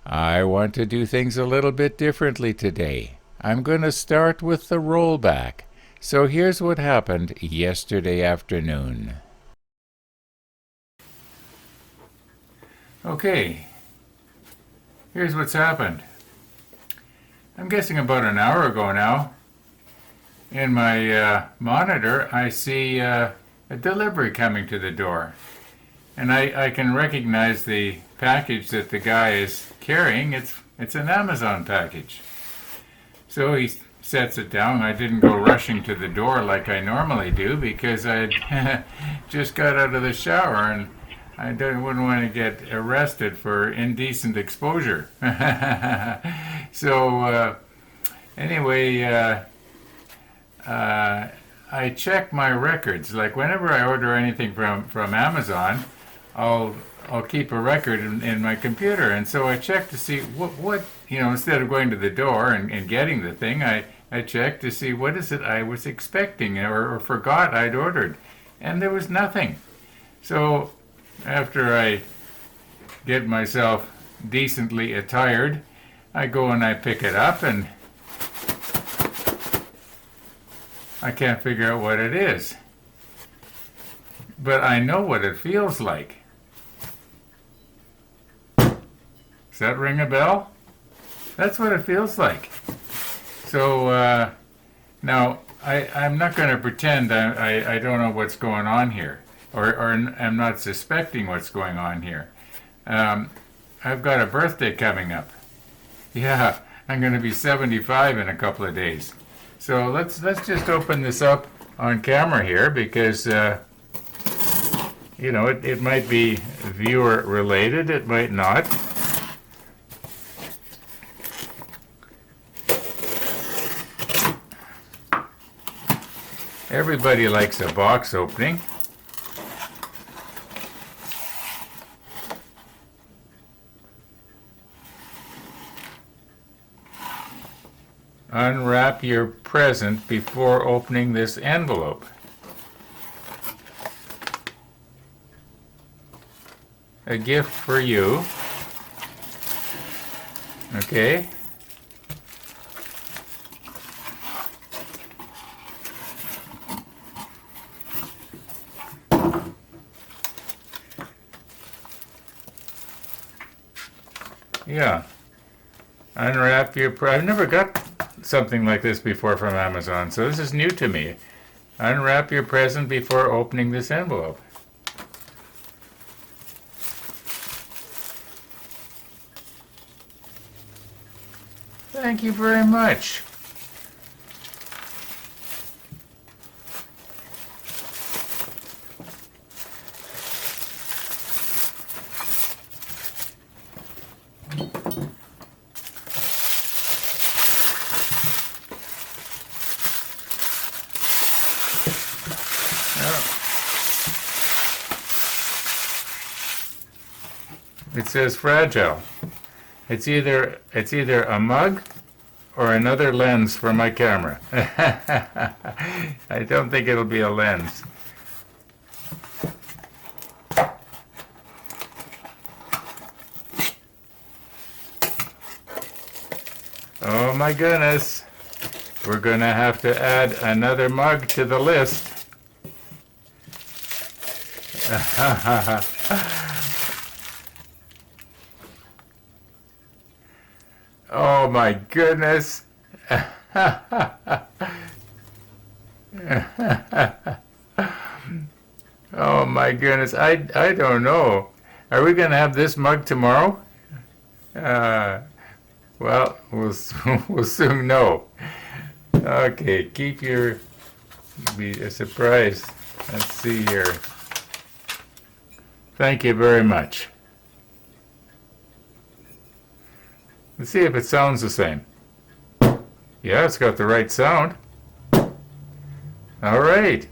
I want to do things a little bit differently today. I'm going to start with the rollback. So here's what happened yesterday afternoon. Okay, here's what's happened. I'm guessing about an hour ago now, in my monitor, I see a delivery coming to the door. And I can recognize the package that the guy is carrying. It's an Amazon package. So he sets it down. I didn't go rushing to the door like I normally do because I just got out of the shower and I wouldn't want to get arrested for indecent exposure. So anyway, I check my records. Like whenever I order anything from Amazon, I'll keep a record in my computer, and so I check to see what instead of going to the door and getting the thing, I check to see what is it I was expecting or forgot I'd ordered, and there was nothing. So after I get myself decently attired, I go and I pick it up, and I can't figure out what it is. But I know what it feels like. Does that ring a bell? That's what it feels like. So now I'm not going to pretend I don't know what's going on here, or I'm not suspecting what's going on here. I've got a birthday coming up. Yeah, I'm going to be 75 in a couple of days. So let's just open this up on camera here because it might be viewer related, it might not. Everybody likes a box opening. Unwrap your present before opening this envelope. A gift for you. Okay. Yeah. Unwrap your I've never got something like this before from Amazon, so this is new to me. Unwrap your present before opening this envelope. Thank you very much. It says fragile. It's either a mug or another lens for my camera. I don't think it'll be a lens. Oh my goodness. We're going to have to add another mug to the list. Oh my goodness. Oh my goodness. I don't know. Are we going to have this mug tomorrow? Well, we'll soon know. Okay, be a surprise. Let's see here. Thank you very much. Let's see if it sounds the same. Yeah, it's got the right sound. All right.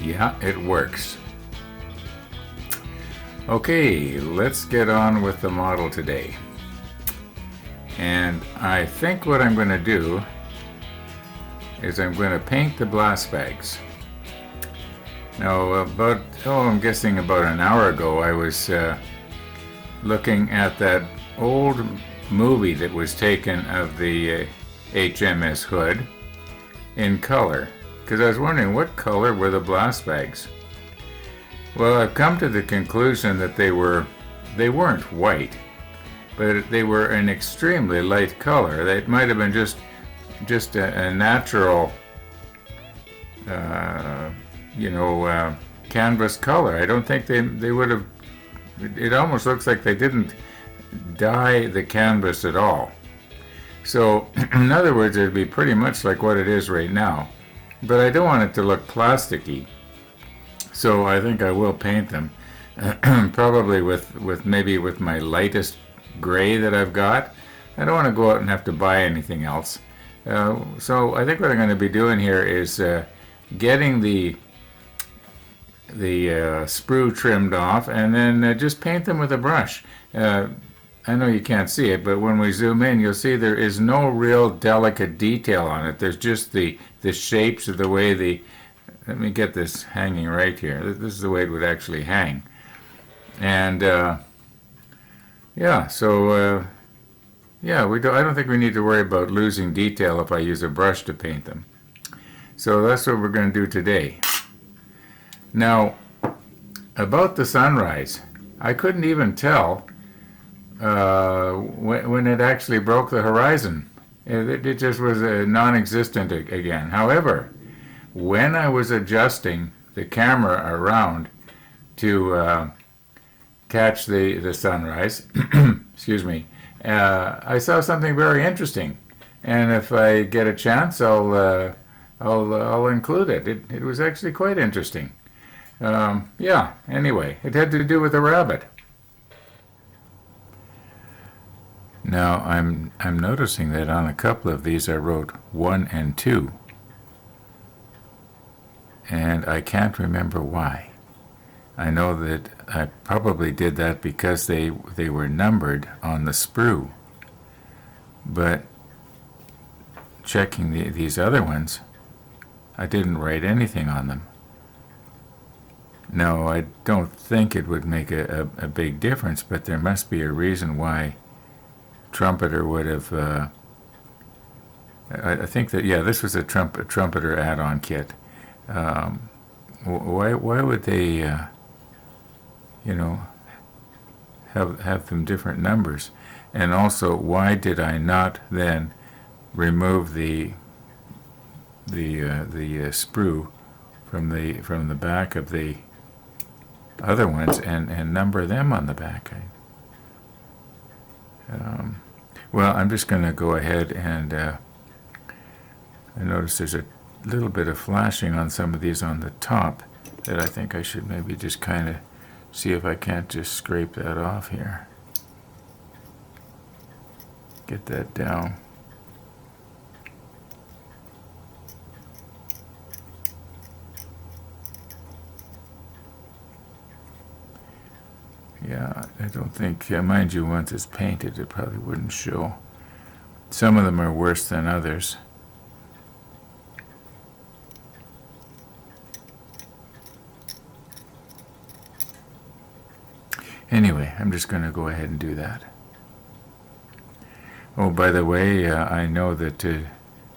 Yeah, it works. Okay, let's get on with the model today. And I think what I'm going to do is I'm going to paint the blast bags. Now, I'm guessing about an hour ago, I was looking at that old movie that was taken of the HMS Hood in color, because I was wondering what color were the blast bags. Well, I've come to the conclusion that they weren't white, but they were an extremely light color. It might have been just a natural, canvas color. I don't think they would have. It almost looks like they didn't dye the canvas at all. So, in other words, it'd be pretty much like what it is right now. But I don't want it to look plasticky. So I think I will paint them, probably with my lightest gray that I've got. I don't want to go out and have to buy anything else. So I think what I'm going to be doing here is getting the sprue trimmed off, and then just paint them with a brush. I know you can't see it, but when we zoom in, you'll see there is no real delicate detail on it. There's just the shapes of the way let me get this hanging right here. This is the way it would actually hang. And I don't think we need to worry about losing detail if I use a brush to paint them. So that's what we're going to do today. Now, about the sunrise, I couldn't even tell when it actually broke the horizon. It just was non-existent again. However, when I was adjusting the camera around to catch the sunrise, excuse me, I saw something very interesting, and if I get a chance, I'll include it. It was actually quite interesting. Anyway, it had to do with a rabbit. Now I'm noticing that on a couple of these I wrote 1 and 2. And I can't remember why. I know that I probably did that because they were numbered on the sprue. But checking these other ones, I didn't write anything on them. No, I don't think it would make a big difference, but there must be a reason why Trumpeter would have... I think that, this was a Trumpeter add-on kit. Why would they, have them different numbers? And also, why did I not then remove the sprue from the back of the other ones and number them on the back? Well, I'm just going to go ahead and I notice there's a little bit of flashing on some of these on the top that I think I should maybe just kind of see if I can't just scrape that off here. Get that down. Yeah, I don't think, mind you, once it's painted it probably wouldn't show. Some of them are worse than others. Anyway, I'm just going to go ahead and do that. Oh, by the way, I know that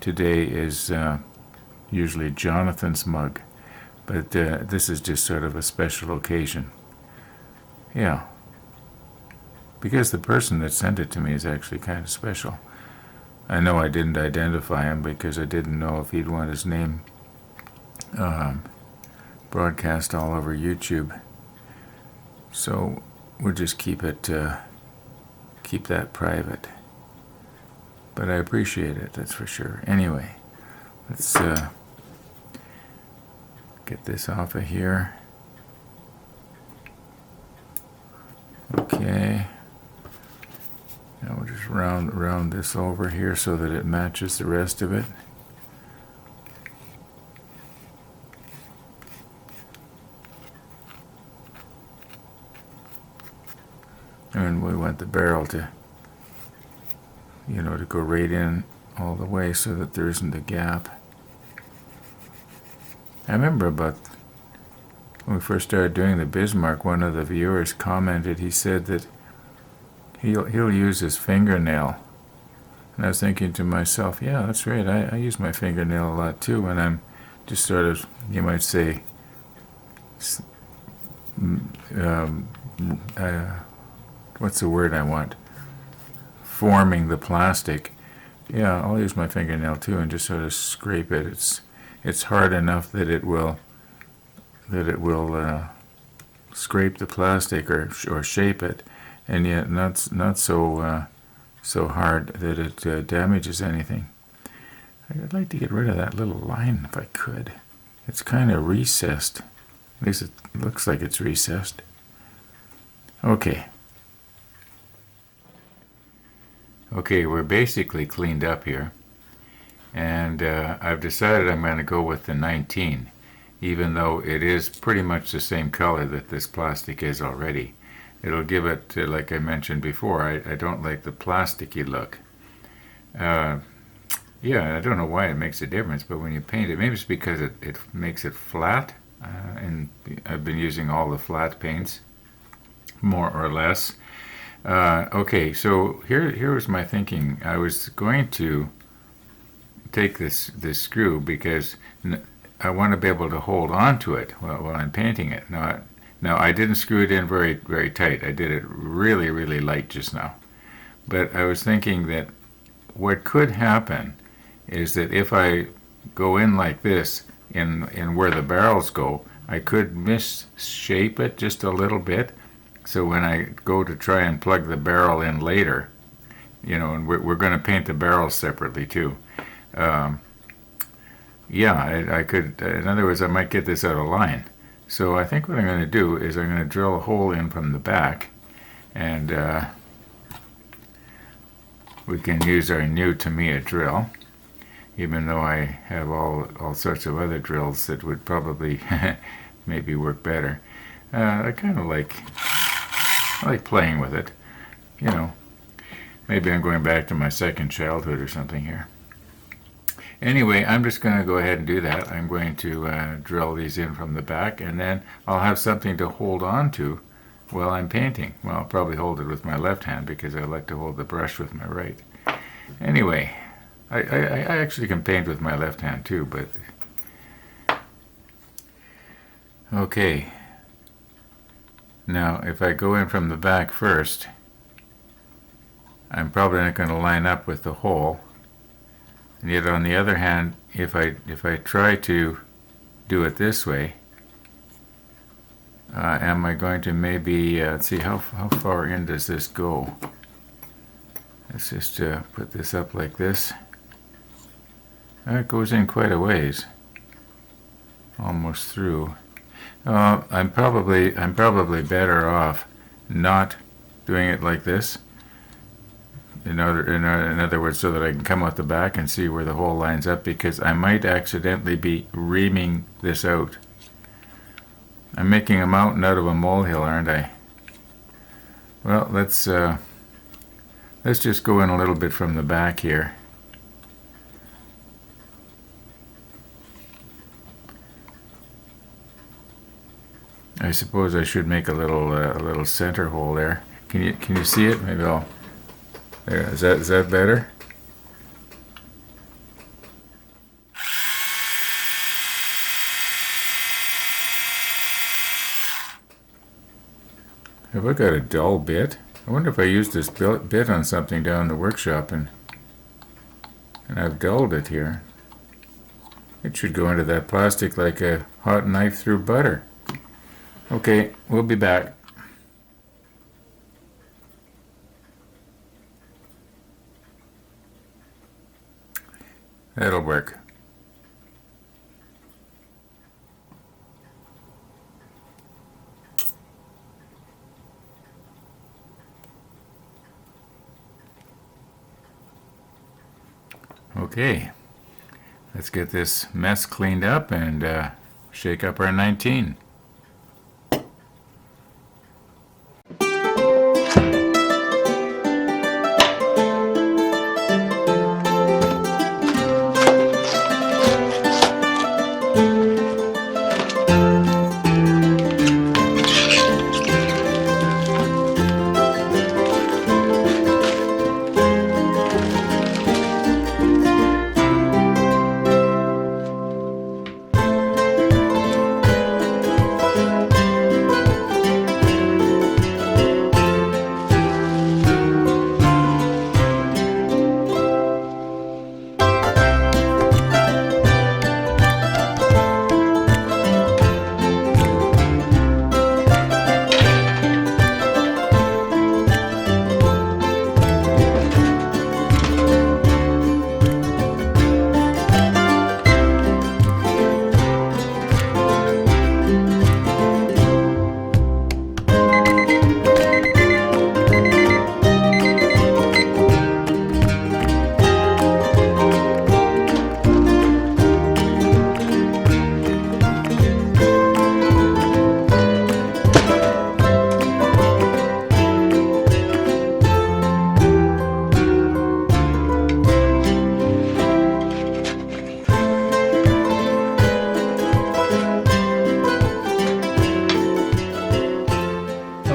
today is usually Jonathan's mug, but this is just sort of a special occasion. Yeah, because the person that sent it to me is actually kind of special. I know I didn't identify him because I didn't know if he'd want his name broadcast all over YouTube. So we'll just keep that private. But I appreciate it, that's for sure. Anyway, let's get this off of here. Okay. Now we'll just round this over here so that it matches the rest of it. And we want the barrel to, to go right in all the way so that there isn't a gap. I remember about when we first started doing the Bismarck, one of the viewers commented, he said that he'll use his fingernail. And I was thinking to myself, yeah, that's right, I use my fingernail a lot too when I'm just sort of, you might say, what's the word I want? Forming the plastic. Yeah, I'll use my fingernail too and just sort of scrape it. It's hard enough that it will scrape the plastic or shape it, and yet not so hard that it damages anything. I'd like to get rid of that little line if I could. It's kind of recessed. At least it looks like it's recessed. Okay, we're basically cleaned up here. And I've decided I'm going to go with the 19, even though it is pretty much the same color that this plastic is already. It'll give it, like I mentioned before, I don't like the plasticky look. Yeah, I don't know why it makes a difference, but when you paint it, maybe it's because it makes it flat, and I've been using all the flat paints, more or less. Okay, so here was my thinking. I was going to take this screw because I want to be able to hold on to it while I'm painting it. Now I didn't screw it in very, very tight. I did it really, really light just now. But I was thinking that what could happen is that if I go in like this in where the barrels go, I could misshape it just a little bit. So when I go to try and plug the barrel in later, and we're going to paint the barrels separately too. Yeah, I could, in other words, I might get this out of line. So I think what I'm going to do is I'm going to drill a hole in from the back, and we can use our new Tamiya drill, even though I have all sorts of other drills that would probably maybe work better. I kind of like playing with it, Maybe I'm going back to my second childhood or something here. Anyway, I'm just going to go ahead and do that. I'm going to drill these in from the back, and then I'll have something to hold on to while I'm painting. Well, I'll probably hold it with my left hand because I like to hold the brush with my right. Anyway, I actually can paint with my left hand too, but... Okay. Now, if I go in from the back first, I'm probably not going to line up with the hole. And yet, on the other hand, if I try to do it this way, am I going to maybe let's see how far in does this go? Let's just put this up like this. It goes in quite a ways, almost through. I'm probably better off not doing it like this. In other words, so that I can come out the back and see where the hole lines up, because I might accidentally be reaming this out. I'm making a mountain out of a molehill, aren't I? Well, let's just go in a little bit from the back here. I suppose I should make a little center hole there. Can you see it? Maybe I'll. There, is that better? Have I got a dull bit? I wonder if I used this bit on something down in the workshop and I've dulled it here. It should go into that plastic like a hot knife through butter. Okay, we'll be back. That'll work. Okay, let's get this mess cleaned up and shake up our 19.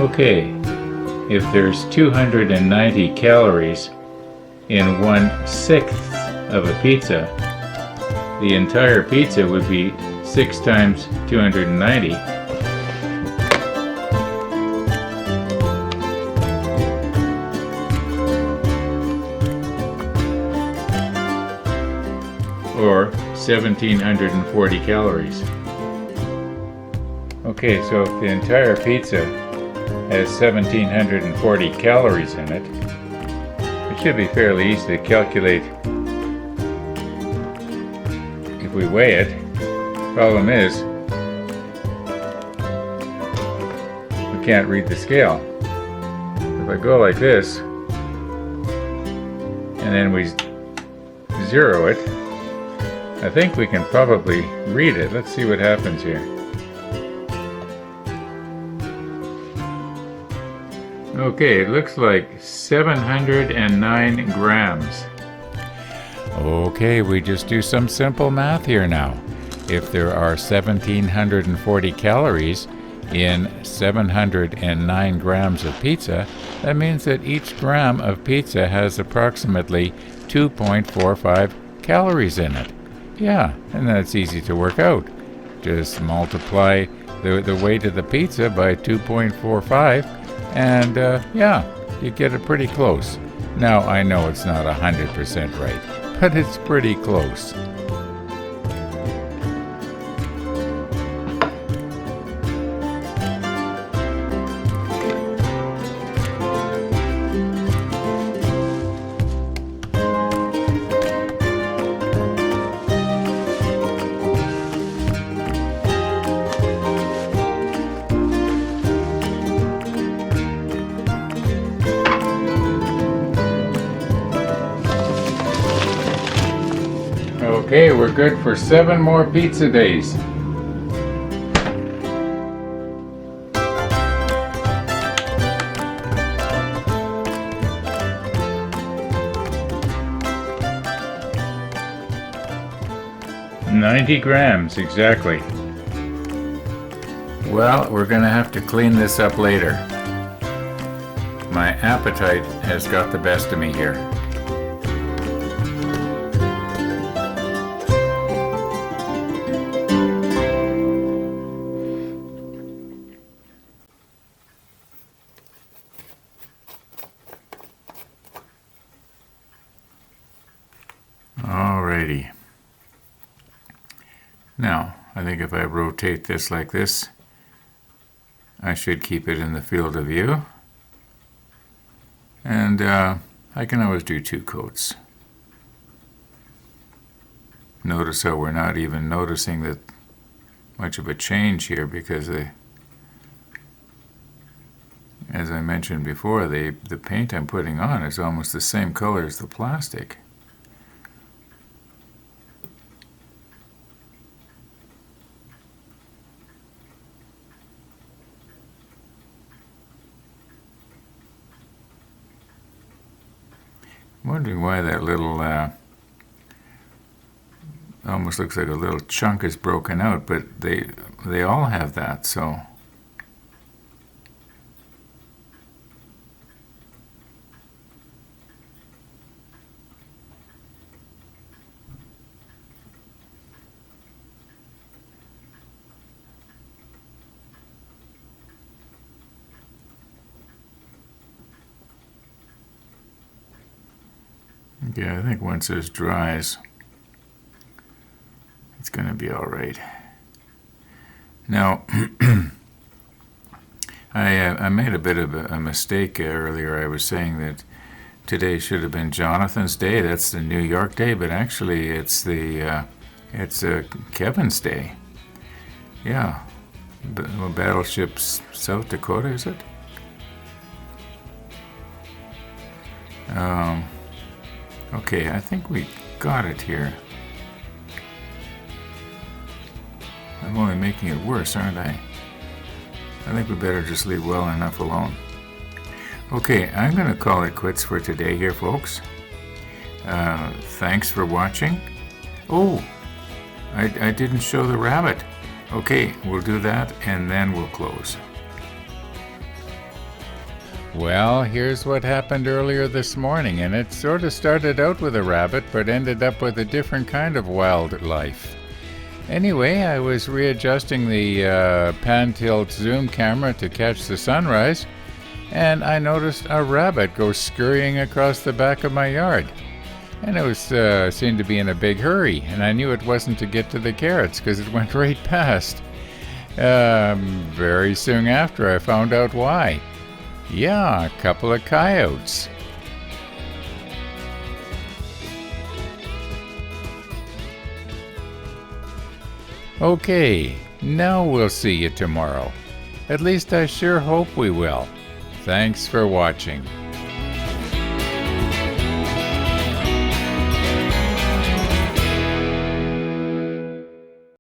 Okay, if there's 290 calories in 1/6 of a pizza, the entire pizza would be 6 times 290. Or 1,740 calories. Okay, so if the entire pizza has 1,740 calories in it, it should be fairly easy to calculate if we weigh it. Problem is, we can't read the scale. If I go like this, and then we zero it, I think we can probably read it. Let's see what happens here. Okay, it looks like 709 grams. Okay, we just do some simple math here now. If there are 1,740 calories in 709 grams of pizza, that means that each gram of pizza has approximately 2.45 calories in it. Yeah, and that's easy to work out. Just multiply the weight of the pizza by 2.45, and yeah, you get it pretty close. Now, I know it's not 100% right, but it's pretty close. Okay, we're good for 7 more pizza days. $90 grams, exactly. Well, we're gonna have to clean this up later. My appetite has got the best of me here. Alrighty. Now, I think if I rotate this like this, I should keep it in the field of view. And I can always do 2 coats. Notice how we're not even noticing that much of a change here because as I mentioned before, the paint I'm putting on is almost the same color as the plastic. I'm wondering why that little almost looks like a little chunk is broken out, but they all have that, so yeah, I think once this dries, it's going to be all right. Now, I made a bit of a mistake earlier. I was saying that today should have been Jonathan's day. That's the New York day, but actually it's Kevin's day. Yeah, battleship South Dakota, is it? Okay, I think we got it here. I'm only making it worse, aren't I? I think we better just leave well enough alone. Okay, I'm going to call it quits for today here, folks. Thanks for watching. Oh, I didn't show the rabbit. Okay, we'll do that and then we'll close. Well, here's what happened earlier this morning, and it sort of started out with a rabbit, but ended up with a different kind of wildlife. Anyway, I was readjusting the pan-tilt zoom camera to catch the sunrise, and I noticed a rabbit go scurrying across the back of my yard. And it seemed to be in a big hurry, and I knew it wasn't to get to the carrots because it went right past. Very soon after, I found out why. Yeah, a couple of coyotes. Okay, now we'll see you tomorrow. At least I sure hope we will. Thanks for watching.